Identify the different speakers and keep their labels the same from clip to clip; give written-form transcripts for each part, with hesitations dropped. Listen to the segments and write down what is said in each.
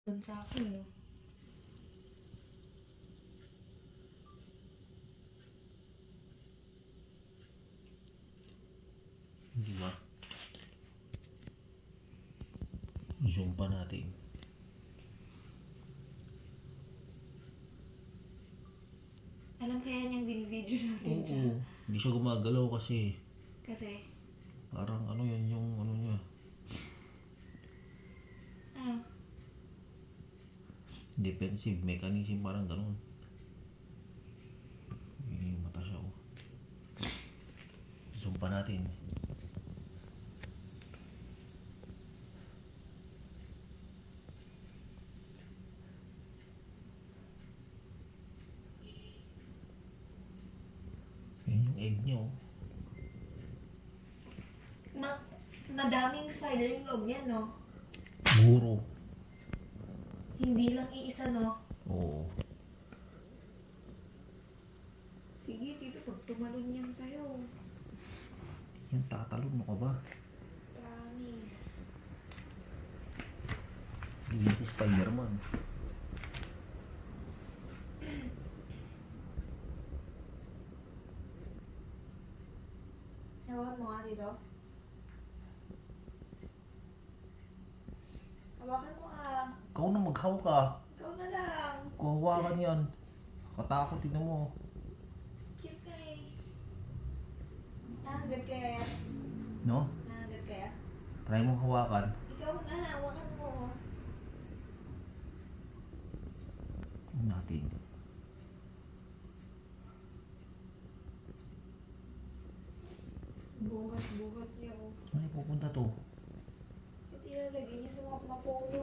Speaker 1: Sa akin, no?
Speaker 2: Di ba? Zoom pa natin.
Speaker 1: Alam kaya niyang binibideo natin siya.
Speaker 2: Oo. Hindi siya gumagalaw kasi
Speaker 1: Kasi,
Speaker 2: parang ano yan yung ano niya.
Speaker 1: ano?
Speaker 2: Defensive mechanism parang ganun. Yung mata siya oh. Zoom pa natin. Yun yung egg niya oh.
Speaker 1: Madaming spider yung loob niyan, no?
Speaker 2: Buro.
Speaker 1: Hindi lang iisa, no?
Speaker 2: Oo.
Speaker 1: Sige, tito, pag tumalon yan sa'yo.
Speaker 2: Yan tatalon mo ka ba?
Speaker 1: Promise.
Speaker 2: Hindi si Spider-Man.
Speaker 1: Hawakan mo nga, tito. Hawakan mo nga.
Speaker 2: Ikaw na maghawak ka.
Speaker 1: Ikaw na lang.
Speaker 2: Kuhawakan yan. Katakot tignan mo.
Speaker 1: Cute ka eh. Nakagat kaya?
Speaker 2: No?
Speaker 1: Nakagat kaya?
Speaker 2: Try mong hawakan.
Speaker 1: Ikaw nga, hawakan mo.
Speaker 2: Natin.
Speaker 1: Buhat niya, oh.
Speaker 2: Saan ay pupunta to?
Speaker 1: Ba't ilalagay niya sa mga mapuno?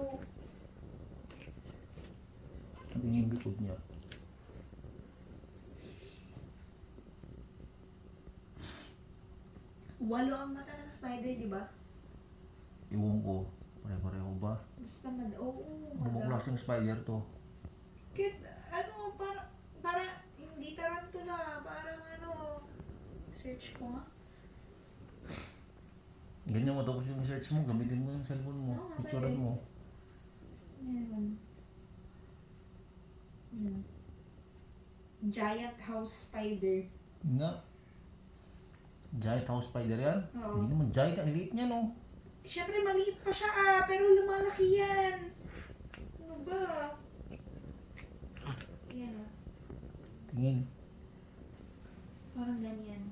Speaker 2: Ano yung likod niya?
Speaker 1: Walo ang mata ng spider, di ba?
Speaker 2: Iwan ko. Pare-pareho ba?
Speaker 1: Basta oo,
Speaker 2: Ano bang klaseng spider to?
Speaker 1: Kit, ano, para, hindi tarantula, parang ano, search ko nga.
Speaker 2: Ganyan mo tapos yung search mo, gamitin mo yung cellphone mo.
Speaker 1: Oo,
Speaker 2: Picturean
Speaker 1: pwede.
Speaker 2: mo.
Speaker 1: Meron. Giant house spider.
Speaker 2: Nga. Giant house spider yan?
Speaker 1: Oo.
Speaker 2: Hindi naman giant. Ang liit niya no.
Speaker 1: Siyempre, maliit pa siya pero lumalaki yan. Ano ba? Yan o.
Speaker 2: Tingin.
Speaker 1: Parang ganyan.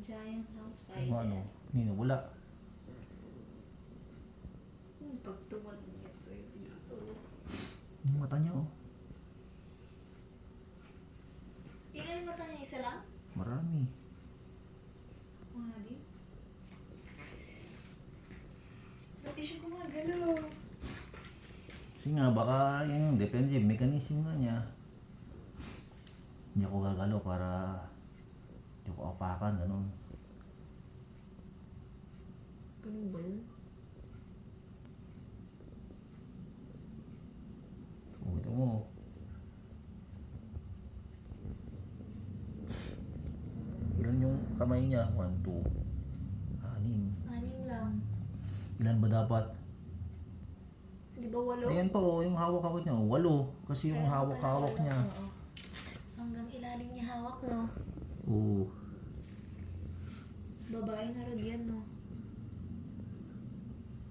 Speaker 1: Giant house spider.
Speaker 2: Ano ano? Hindi na wala.
Speaker 1: Pag tumalon yan sa'yo dito.
Speaker 2: Yung mata niya oh.
Speaker 1: Ilan mata niya? Isa lang?
Speaker 2: Marami.
Speaker 1: Mga din. Ba't di siya gumagalaw?
Speaker 2: Kasi nga baka yan yung defensive mechanism nga niya. Hindi ako gagalaw para hindi ako apakan. Ganun.
Speaker 1: Ganun ba yun?
Speaker 2: So, ito mo. Ilan yung kamay niya? 1, 2, 6.
Speaker 1: Anim lang.
Speaker 2: Ilan ba dapat?
Speaker 1: Di ba walo?
Speaker 2: Ayan pa oh, yung hawak-hawak niya. 8. Kasi yung
Speaker 1: Kaya
Speaker 2: hawak-hawak
Speaker 1: pala
Speaker 2: niya.
Speaker 1: walo, oo. Hanggang ilalim niya hawak, no?
Speaker 2: Oo.
Speaker 1: Babae nga rin yan, no?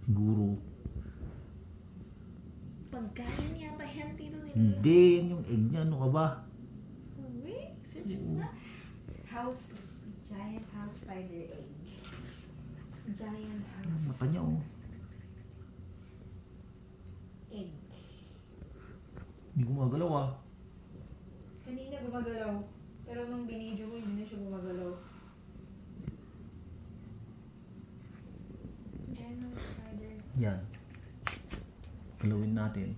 Speaker 2: Guru.
Speaker 1: Pagkain yata yan, tito nila.
Speaker 2: Hindi, yan yung egg niya. Ano ka ba?
Speaker 1: Uy, search mo na. House, giant house spider egg. Giant house
Speaker 2: Mata niya oh.
Speaker 1: egg.
Speaker 2: Hindi gumagalaw ah.
Speaker 1: Kanina gumagalaw. Pero nung binidyo ko, hindi na siya gumagalaw. Giant house spider.
Speaker 2: Yan. Galawin natin.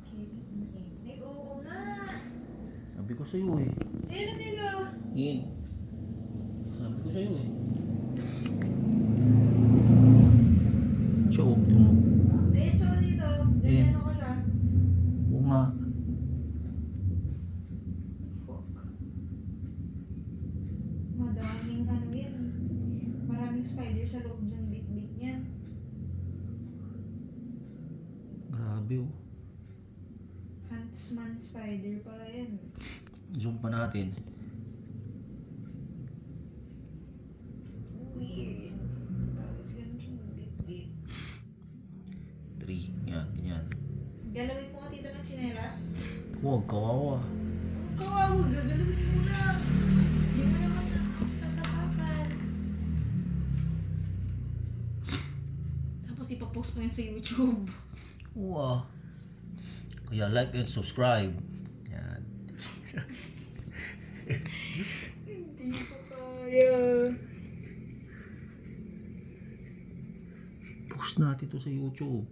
Speaker 1: Carrying egg. Ay, oo nga!
Speaker 2: Sabi ko sa'yo eh.
Speaker 1: Meron nila!
Speaker 2: Yan. Sabi ko sa'yo eh. Siya oh. Ito mo.
Speaker 1: Ayun siya dito. Ganyan ako siya.
Speaker 2: Oo nga.
Speaker 1: Fuck. Madaming ano yan. Maraming spider sa loob ng bit-bit niya.
Speaker 2: Grabe oh.
Speaker 1: Huntsman spider pala yan.
Speaker 2: Zoom pa natin.
Speaker 1: Weird. Bakit ganun bit-bit?
Speaker 2: 3. Yan, ganyan.
Speaker 1: Galawin mo ka dito ng tsinelas.
Speaker 2: Huwag, kawawa.
Speaker 1: Kawawa, gagalawin mo lang. Hindi mo naman tatapakan.
Speaker 3: Tapos ipapost mo yan sa YouTube.
Speaker 2: Wow. Kaya like and subscribe. Yan.
Speaker 1: Hindi ko kaya.
Speaker 2: Post natin to sa YouTube.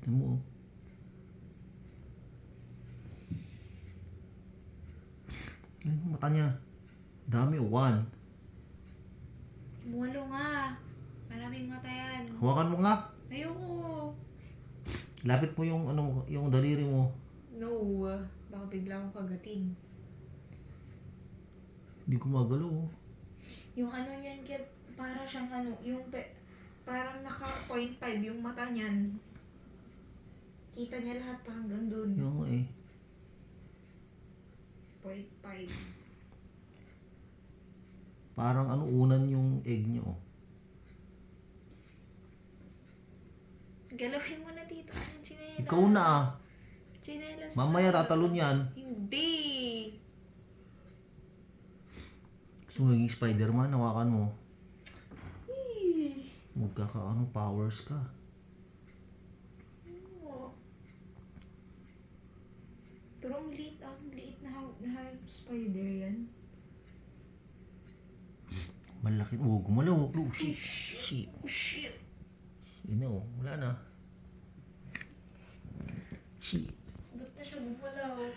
Speaker 2: Tignan mo. Ano yung mata niya? Dami, 1.
Speaker 3: Walo nga. Maraming mata yan.
Speaker 2: Hawakan mo nga.
Speaker 3: Ayoko.
Speaker 2: Lapit mo yung ano, yung daliri mo.
Speaker 3: No. Baka bigla akong kagatin.
Speaker 2: Hindi ko magalaw. Oh.
Speaker 1: Yung ano niyan, kaya para siyang ano, yung parang naka 0.5 yung mata niyan. Kita niya lahat pa hanggang dun.
Speaker 2: Yung nga eh.
Speaker 1: 0.5.
Speaker 2: Parang ano, unan yung egg niya oh.
Speaker 3: Galawin mo na dito. Anong chinelas?
Speaker 2: Ikaw na ah.
Speaker 3: Chinelas
Speaker 2: Mamaya
Speaker 3: na.
Speaker 2: tatalon yan.
Speaker 3: Hindi.
Speaker 2: Gusto mo maging Spider-Man, hawakan mo. Magkakaano, powers ka.
Speaker 1: Oo. Pero ang liit na spider yan.
Speaker 2: Malaki. Oh, gumalaw. Oh, shit. Shit.
Speaker 1: Oh shit!
Speaker 2: Ino, wala na. Shit.
Speaker 3: Ba't na siya bumalaw?